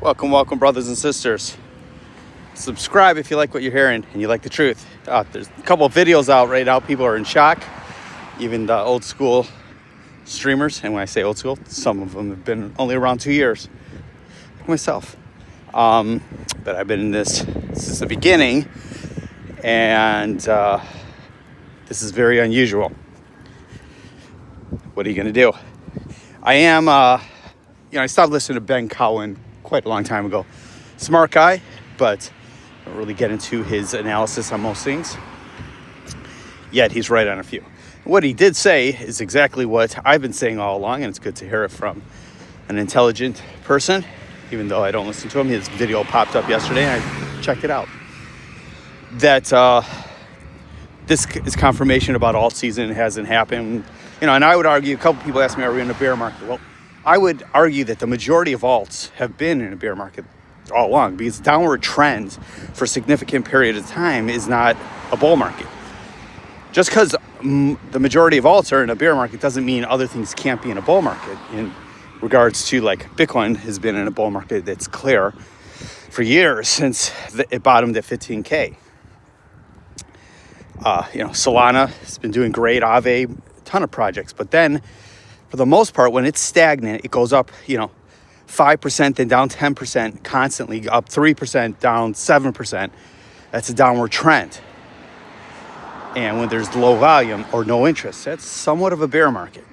Welcome, brothers and sisters. Subscribe if you like what you're hearing and you like the truth. There's a couple of videos out right now. People are in shock, even the old school streamers. And when I say old school, some of them have been only around 2 years, like myself. But I've been in this since the beginning, and this is very unusual. What are you going to do? I stopped listening to Ben Cowan quite a long time ago. Smart guy, but I don't really get into his analysis on most things. Yet he's right on a few. What he did say is exactly what I've been saying all along, and it's good to hear it from an intelligent person, even though I don't listen to him. His video popped up yesterday, and I checked it out. That this is confirmation about alt season. It hasn't happened. And I would argue, a couple people asked me, are we in a bear market? Well, I would argue that the majority of alts have been in a bear market all along, because downward trend for a significant period of time is not a bull market. Just because the majority of alts are in a bear market doesn't mean other things can't be in a bull market. In regards to, like, Bitcoin has been in a bull market that's clear for years, since it bottomed at 15K. Solana has been doing great. Aave, a ton of projects. But then, for the most part, when it's stagnant, it goes up, 5%, then down 10%, constantly up 3%, down 7%. That's a downward trend. And when there's low volume or no interest, that's somewhat of a bear market,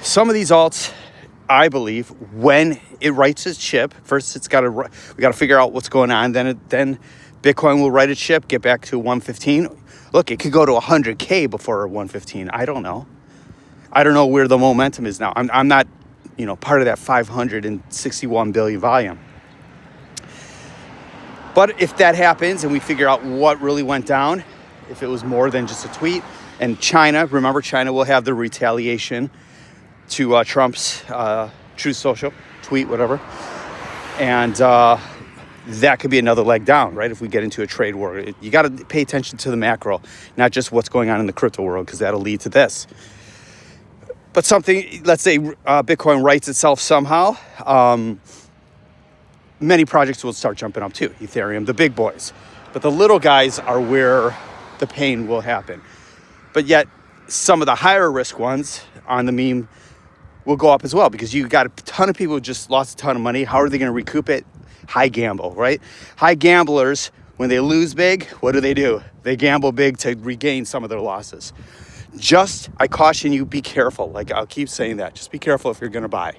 Some of these alts, I believe, when it writes its ship, first we got to figure out what's going on, then Bitcoin will write its ship, get back to 115. Look, it could go to 100K before 115. I don't know. I don't know where the momentum is now. I'm not, part of that 561 billion volume. But if that happens and we figure out what really went down, if it was more than just a tweet, and remember, China will have the retaliation to Trump's Truth Social tweet, whatever. And that could be another leg down, right? If we get into a trade war, you got to pay attention to the macro, not just what's going on in the crypto world, because that'll lead to this. But let's say Bitcoin rights itself somehow, many projects will start jumping up too. Ethereum, the big boys. But the little guys are where the pain will happen. But yet, some of the higher risk ones on the meme will go up as well, because you got a ton of people who just lost a ton of money. How are they going to recoup it? High gamble, right? High gamblers, when they lose big, what do? They gamble big to regain some of their losses. I caution you, be careful. Like, I'll keep saying that. Just be careful if you're going to buy.